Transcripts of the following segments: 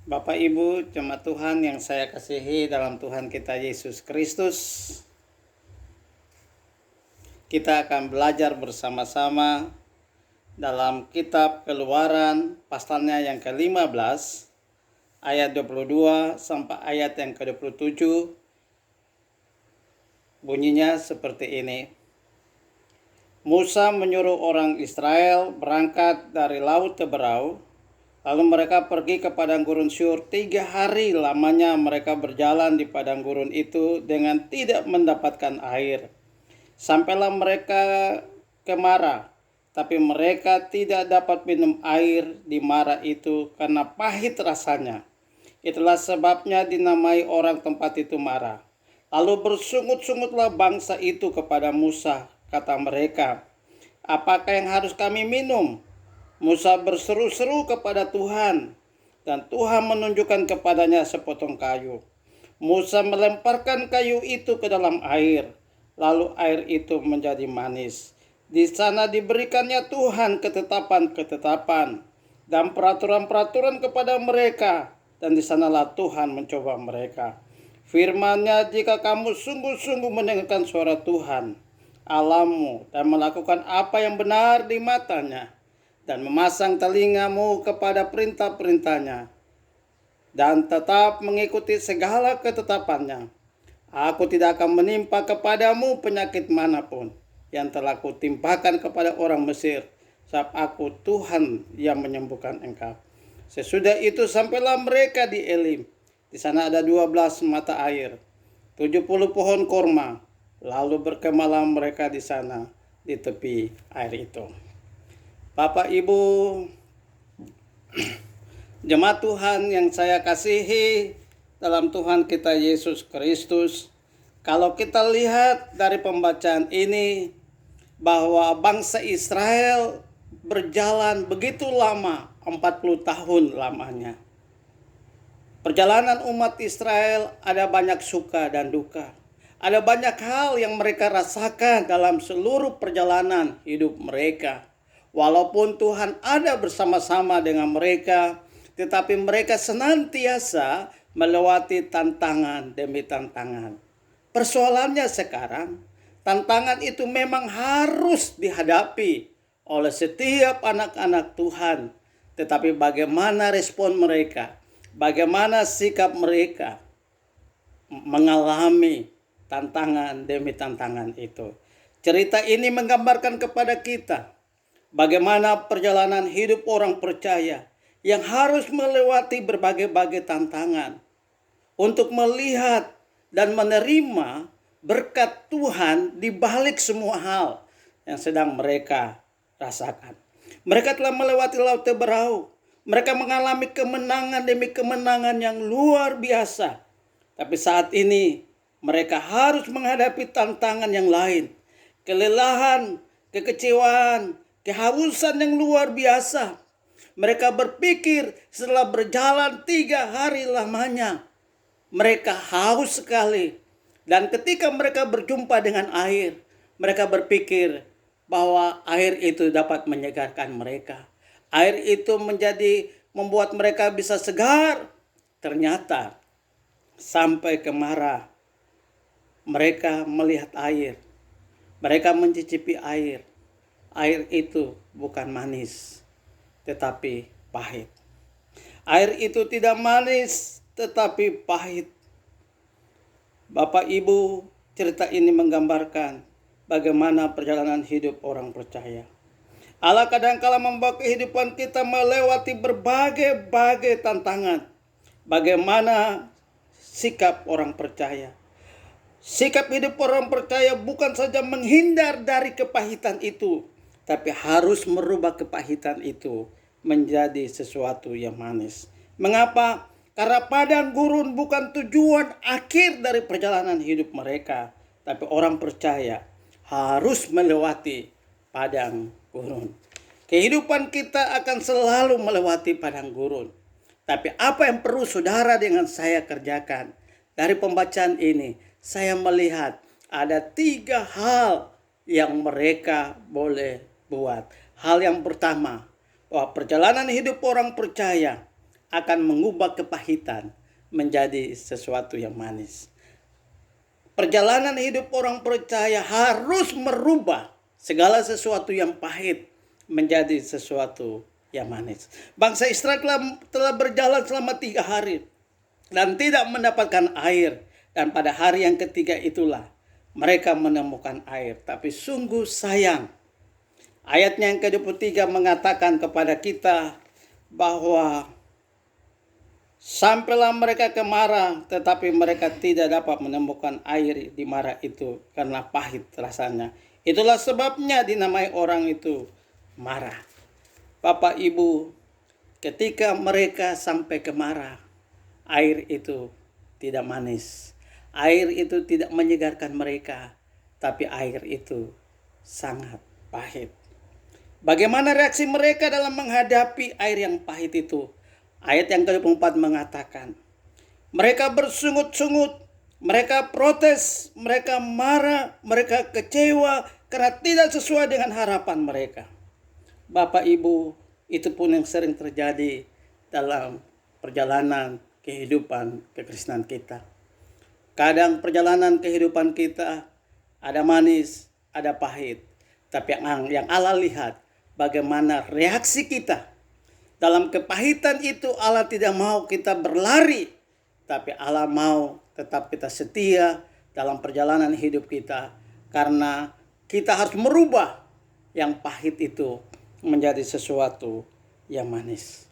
Bapak Ibu jemaat Tuhan yang saya kasihi dalam Tuhan kita Yesus Kristus, kita akan belajar bersama-sama dalam kitab Keluaran pasalnya yang ke-15 ayat 22 sampai ayat yang ke-27. Bunyinya seperti ini. Musa menyuruh orang Israel berangkat dari Laut Teberau. Lalu mereka pergi ke padang gurun Syur. 3 hari lamanya mereka berjalan di padang gurun itu dengan tidak mendapatkan air. Sampailah mereka ke Mara, tapi mereka tidak dapat minum air di Mara itu karena pahit rasanya. Itulah sebabnya dinamai orang tempat itu Mara. Lalu bersungut-sungutlah bangsa itu kepada Musa. Kata mereka, "Apakah yang harus kami minum?" Musa berseru-seru kepada Tuhan, dan Tuhan menunjukkan kepadanya sepotong kayu. Musa melemparkan kayu itu ke dalam air, lalu air itu menjadi manis. Di sana diberikannya Tuhan ketetapan-ketetapan dan peraturan-peraturan kepada mereka, dan di sanalah Tuhan mencoba mereka. Firman-Nya, "Jika kamu sungguh-sungguh mendengarkan suara Tuhan Allahmu dan melakukan apa yang benar di matanya, dan memasang telingamu kepada perintah-perintahnya, dan tetap mengikuti segala ketetapannya, aku tidak akan menimpa kepadamu penyakit manapun yang telah kutimpakan kepada orang Mesir, sebab aku Tuhan yang menyembuhkan engkau." Sesudah itu sampailah mereka di Elim. Di sana ada 12 mata air, 70 pohon korma. Lalu berkemahlah mereka di sana di tepi air itu. Bapak Ibu jemaat Tuhan yang saya kasihi dalam Tuhan kita Yesus Kristus, kalau kita lihat dari pembacaan ini bahwa bangsa Israel berjalan begitu lama, 40 tahun lamanya. Perjalanan umat Israel ada banyak suka dan duka. Ada banyak hal yang mereka rasakan dalam seluruh perjalanan hidup mereka. Walaupun Tuhan ada bersama-sama dengan mereka, tetapi mereka senantiasa melewati tantangan demi tantangan. Persoalannya sekarang, tantangan itu memang harus dihadapi oleh setiap anak-anak Tuhan. Tetapi bagaimana respon mereka? Bagaimana sikap mereka mengalami tantangan demi tantangan itu? Cerita ini menggambarkan kepada kita bagaimana perjalanan hidup orang percaya yang harus melewati berbagai-bagai tantangan untuk melihat dan menerima berkat Tuhan di balik semua hal yang sedang mereka rasakan. Mereka telah melewati Laut Teberau. Mereka mengalami kemenangan demi kemenangan yang luar biasa. Tapi saat ini mereka harus menghadapi tantangan yang lain. Kelelahan, kekecewaan, kehausan yang luar biasa. Mereka berpikir setelah berjalan 3 hari lamanya, mereka haus sekali. Dan ketika mereka berjumpa dengan air, mereka berpikir bahwa air itu dapat menyegarkan mereka. Air itu membuat mereka bisa segar. Ternyata sampai ke Mara, mereka melihat air. Mereka mencicipi air. Air itu bukan manis, tetapi pahit. Air itu tidak manis, tetapi pahit. Bapak Ibu, cerita ini menggambarkan bagaimana perjalanan hidup orang percaya. Allah kadang-kala membawa kehidupan kita melewati berbagai tantangan. Bagaimana sikap orang percaya? Sikap hidup orang percaya bukan saja menghindar dari kepahitan itu, tapi harus merubah kepahitan itu menjadi sesuatu yang manis. Mengapa? Karena padang gurun bukan tujuan akhir dari perjalanan hidup mereka, tapi orang percaya harus melewati padang gurun. Kehidupan kita akan selalu melewati padang gurun. Tapi apa yang perlu saudara dengan saya kerjakan? Dari pembacaan ini, saya melihat ada 3 hal yang mereka boleh buat. Hal yang pertama, bahwa perjalanan hidup orang percaya akan mengubah kepahitan menjadi sesuatu yang manis. Perjalanan hidup orang percaya harus merubah segala sesuatu yang pahit menjadi sesuatu yang manis. Bangsa Israel telah berjalan selama 3 hari dan tidak mendapatkan air. Dan pada hari yang ketiga itulah mereka menemukan air. Tapi sungguh sayang. Ayatnya yang ke-23 mengatakan kepada kita bahwa sampailah mereka ke Mara, tetapi mereka tidak dapat menemukan air di Mara itu karena pahit rasanya. Itulah sebabnya dinamai orang itu Mara. Bapak Ibu, ketika mereka sampai ke Mara, air itu tidak manis. Air itu tidak menyegarkan mereka, tapi air itu sangat pahit. Bagaimana reaksi mereka dalam menghadapi air yang pahit itu? Ayat yang ke-24 mengatakan, mereka bersungut-sungut, mereka protes, mereka marah, mereka kecewa karena tidak sesuai dengan harapan mereka. Bapak Ibu, itu pun yang sering terjadi dalam perjalanan kehidupan kekristenan kita. Kadang perjalanan kehidupan kita ada manis, ada pahit. Tapi yang Allah lihat bagaimana reaksi kita. Dalam kepahitan itu Allah tidak mau kita berlari. Tapi Allah mau tetap kita setia dalam perjalanan hidup kita. Karena kita harus merubah yang pahit itu menjadi sesuatu yang manis.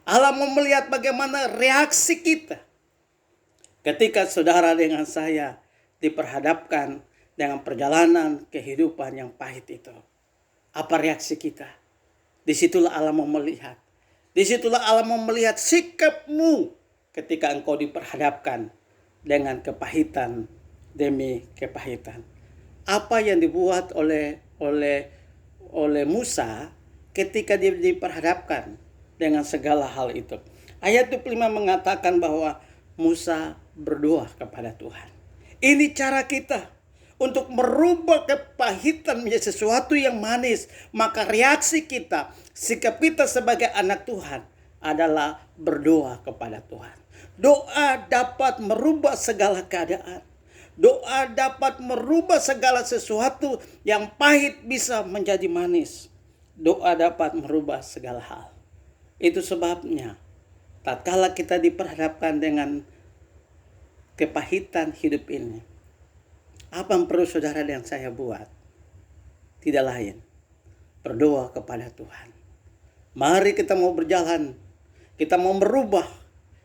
Allah mau melihat bagaimana reaksi kita. Ketika saudara dengan saya diperhadapkan dengan perjalanan kehidupan yang pahit itu. Apa reaksi kita? Disitulah Allah mau melihat. Disitulah Allah mau melihat sikapmu ketika engkau diperhadapkan dengan kepahitan demi kepahitan. Apa yang dibuat oleh Musa ketika dia diperhadapkan dengan segala hal itu. Ayat 25 mengatakan bahwa Musa berdoa kepada Tuhan. Ini cara kita untuk merubah kepahitan menjadi sesuatu yang manis. Maka reaksi kita, sikap kita sebagai anak Tuhan adalah berdoa kepada Tuhan. Doa dapat merubah segala keadaan. Doa dapat merubah segala sesuatu yang pahit bisa menjadi manis. Doa dapat merubah segala hal. Itu sebabnya tatkala kita diperhadapkan dengan kepahitan hidup ini, apa yang perlu saudara dan saya buat? Tidak lain, berdoa kepada Tuhan. Mari kita mau berjalan, kita mau merubah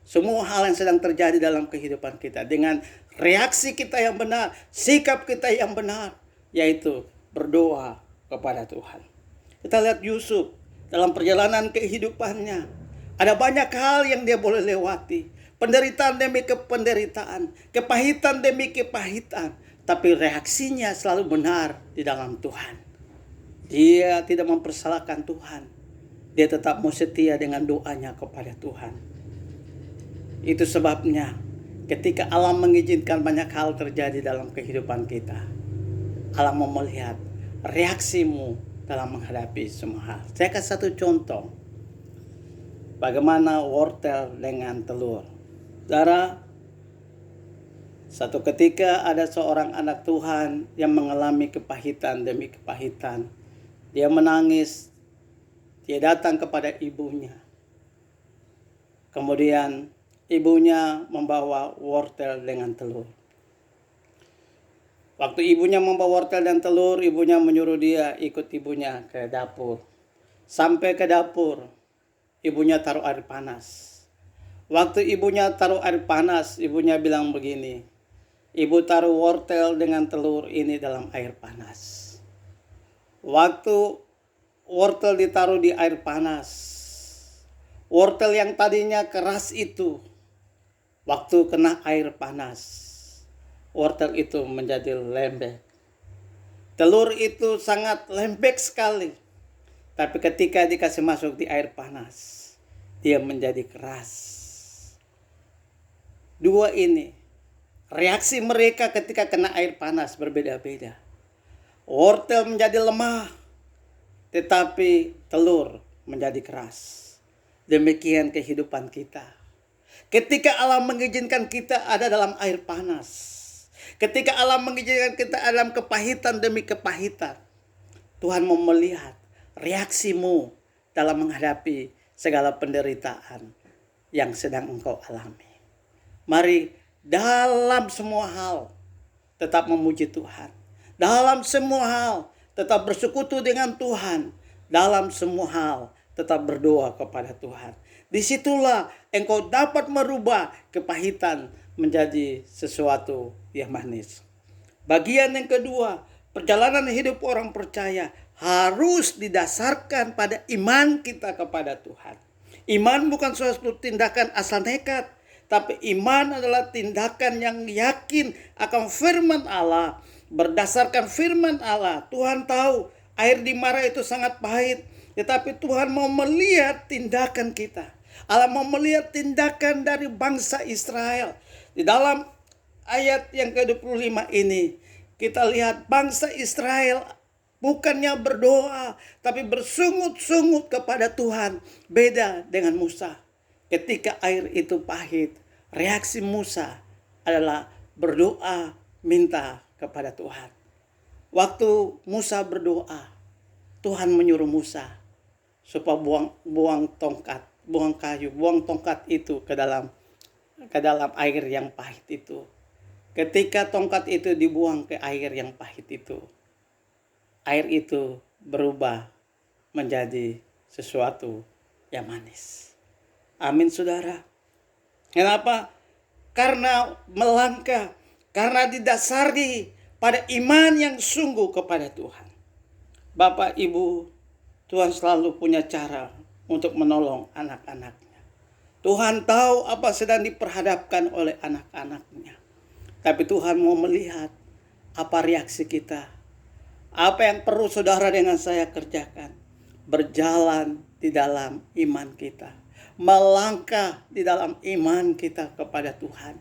semua hal yang sedang terjadi dalam kehidupan kita dengan reaksi kita yang benar, sikap kita yang benar, yaitu berdoa kepada Tuhan. Kita lihat Yusuf dalam perjalanan kehidupannya, ada banyak hal yang dia boleh lewati. Penderitaan demi kependeritaan, kepahitan demi kepahitan. Tapi reaksinya selalu benar di dalam Tuhan. Dia tidak mempersalahkan Tuhan. Dia tetap mau setia dengan doanya kepada Tuhan. Itu sebabnya ketika Allah mengizinkan banyak hal terjadi dalam kehidupan kita, Allah mau melihat reaksimu dalam menghadapi semua hal. Saya kasih satu contoh. Bagaimana wortel dengan telur. Saudara, satu ketika ada seorang anak Tuhan yang mengalami kepahitan demi kepahitan. Dia menangis. Dia datang kepada ibunya. Kemudian ibunya membawa wortel dengan telur. Waktu ibunya membawa wortel dan telur, ibunya menyuruh dia ikut ibunya ke dapur. Sampai ke dapur, ibunya taruh air panas. Waktu ibunya taruh air panas, ibunya bilang begini, ibu taruh wortel dengan telur ini dalam air panas. Waktu wortel ditaruh di air panas, wortel yang tadinya keras itu, waktu kena air panas, wortel itu menjadi lembek. Telur itu sangat lembek sekali. Tapi ketika dikasih masuk di air panas, dia menjadi keras. Dua ini, reaksi mereka ketika kena air panas berbeda-beda. Wortel menjadi lemah, tetapi telur menjadi keras. Demikian kehidupan kita. Ketika Allah mengizinkan kita ada dalam air panas, ketika Allah mengizinkan kita dalam kepahitan demi kepahitan, Tuhan mau melihat reaksimu dalam menghadapi segala penderitaan yang sedang engkau alami. Mari dalam semua hal tetap memuji Tuhan. Dalam semua hal tetap bersekutu dengan Tuhan. Dalam semua hal tetap berdoa kepada Tuhan. Disitulah engkau dapat merubah kepahitan menjadi sesuatu yang manis. Bagian yang kedua, perjalanan hidup orang percaya harus didasarkan pada iman kita kepada Tuhan. Iman bukan suatu tindakan asal nekat, tapi iman adalah tindakan yang yakin akan firman Allah. Berdasarkan firman Allah, Tuhan tahu air di Mara itu sangat pahit, tetapi Tuhan mau melihat tindakan kita. Allah mau melihat tindakan dari bangsa Israel. Di dalam ayat yang ke-25 ini, kita lihat bangsa Israel bukannya berdoa, tapi bersungut-sungut kepada Tuhan. Beda dengan Musa. Ketika air itu pahit, reaksi Musa adalah berdoa, minta kepada Tuhan. Waktu Musa berdoa, Tuhan menyuruh Musa supaya buang tongkat itu ke dalam air yang pahit itu. Ketika tongkat itu dibuang ke air yang pahit itu, air itu berubah menjadi sesuatu yang manis. Amin, saudara. Kenapa? Karena melangkah, karena didasari pada iman yang sungguh kepada Tuhan. Bapak, Ibu, Tuhan selalu punya cara untuk menolong anak-anaknya. Tuhan tahu apa sedang diperhadapkan oleh anak-anaknya. Tapi Tuhan mau melihat apa reaksi kita. Apa yang perlu saudara dengan saya kerjakan. Berjalan di dalam iman kita. Melangkah di dalam iman kita kepada Tuhan.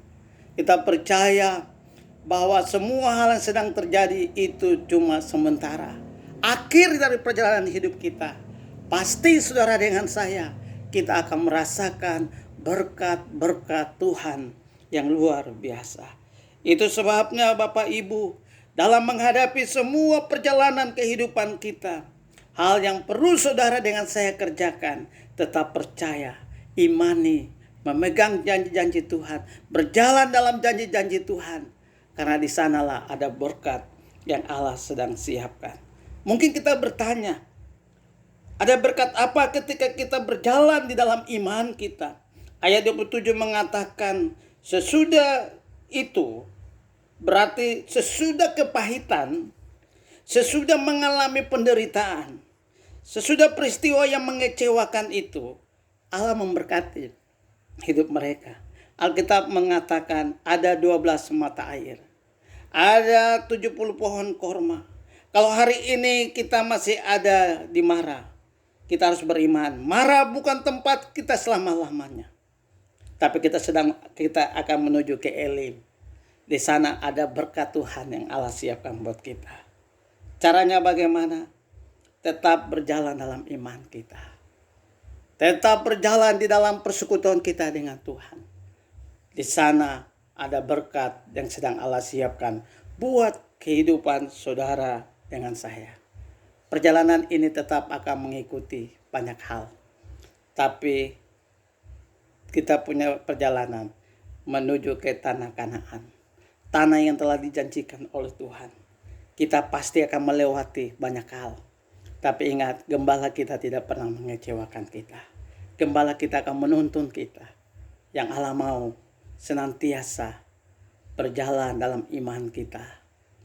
Kita percaya bahwa semua hal yang sedang terjadi itu cuma sementara. Akhir dari perjalanan hidup kita, pasti saudara dengan saya, kita akan merasakan berkat-berkat Tuhan yang luar biasa. Itu sebabnya Bapak Ibu, dalam menghadapi semua perjalanan kehidupan kita, hal yang perlu saudara dengan saya kerjakan, tetap percaya, imani, memegang janji-janji Tuhan, berjalan dalam janji-janji Tuhan. Karena di sanalah ada berkat yang Allah sedang siapkan. Mungkin kita bertanya, ada berkat apa ketika kita berjalan di dalam iman kita? Ayat 27 mengatakan, sesudah itu, berarti sesudah kepahitan, sesudah mengalami penderitaan, sesudah peristiwa yang mengecewakan itu, Allah memberkati hidup mereka. Alkitab mengatakan ada 12 mata air. Ada 70 pohon korma. Kalau hari ini kita masih ada di Mara, kita harus beriman. Mara bukan tempat kita selama-lamanya. Tapi kita akan menuju ke Elim. Di sana ada berkat Tuhan yang Allah siapkan buat kita. Caranya bagaimana? Tetap berjalan dalam iman kita. Tetap berjalan di dalam persekutuan kita dengan Tuhan. Di sana ada berkat yang sedang Allah siapkan buat kehidupan saudara dengan saya. Perjalanan ini tetap akan mengikuti banyak hal. Tapi kita punya perjalanan menuju ke tanah Kanaan. Tanah yang telah dijanjikan oleh Tuhan. Kita pasti akan melewati banyak hal. Tapi ingat, gembala kita tidak pernah mengecewakan kita. Gembala kita akan menuntun kita. Yang Allah mau senantiasa berjalan dalam iman kita.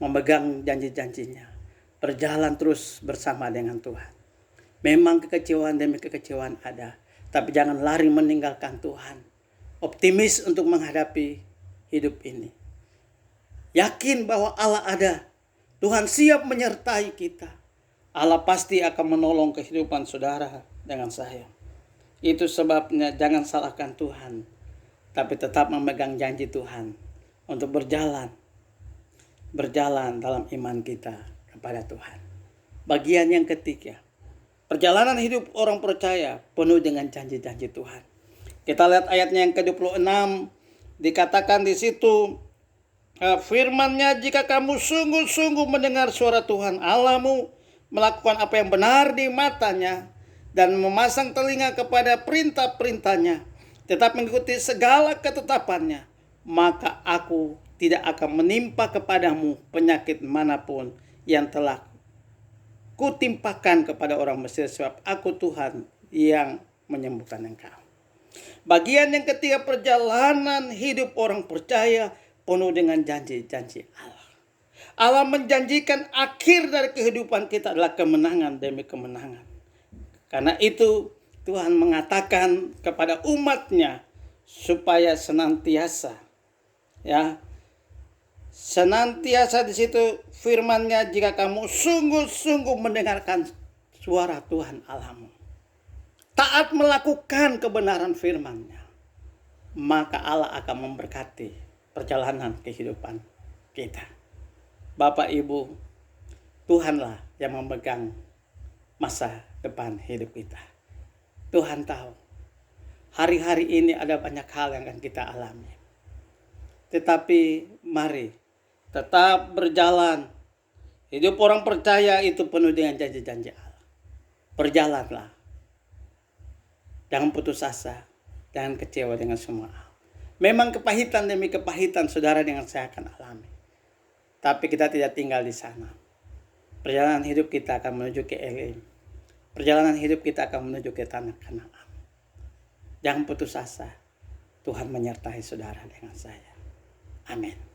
Memegang janji-janjinya. Berjalan terus bersama dengan Tuhan. Memang kekecewaan demi kekecewaan ada. Tapi jangan lari meninggalkan Tuhan. Optimis untuk menghadapi hidup ini. Yakin bahwa Allah ada. Tuhan siap menyertai kita. Allah pasti akan menolong kehidupan saudara dengan saya. Itu sebabnya jangan salahkan Tuhan. Tapi tetap memegang janji Tuhan. Untuk berjalan dalam iman kita kepada Tuhan. Bagian yang ketiga. Perjalanan hidup orang percaya penuh dengan janji-janji Tuhan. Kita lihat ayatnya yang ke-26, dikatakan di situ, firman-Nya, jika kamu sungguh-sungguh mendengar suara Tuhan Allahmu, melakukan apa yang benar di matanya, dan memasang telinga kepada perintah-perintahnya, tetap mengikuti segala ketetapannya, maka aku tidak akan menimpa kepadamu penyakit manapun yang telah kutimpakan kepada orang Mesir, sebab aku Tuhan yang menyembuhkan engkau. Bagian yang ketiga, perjalanan hidup orang percaya penuh dengan janji-janji Allah. Allah menjanjikan akhir dari kehidupan kita adalah kemenangan demi kemenangan. Karena itu Tuhan mengatakan kepada umat-Nya supaya senantiasa di situ firman-Nya, jika kamu sungguh-sungguh mendengarkan suara Tuhan Allahmu, taat melakukan kebenaran firman-Nya, maka Allah akan memberkati perjalanan kehidupan kita. Bapak Ibu, Tuhanlah yang memegang masa depan hidup kita. Tuhan tahu hari-hari ini ada banyak hal yang akan kita alami. Tetapi mari tetap berjalan. Hidup orang percaya itu penuh dengan janji-janji Allah. Berjalanlah. Jangan putus asa. Jangan kecewa dengan semua hal. Memang kepahitan demi kepahitan saudara dengan saya akan alami. Tapi kita tidak tinggal di sana. Perjalanan hidup kita akan menuju ke Elim. Perjalanan hidup kita akan menuju ke tanah Kanaan. Jangan putus asa. Tuhan menyertai saudara dengan saya. Amin.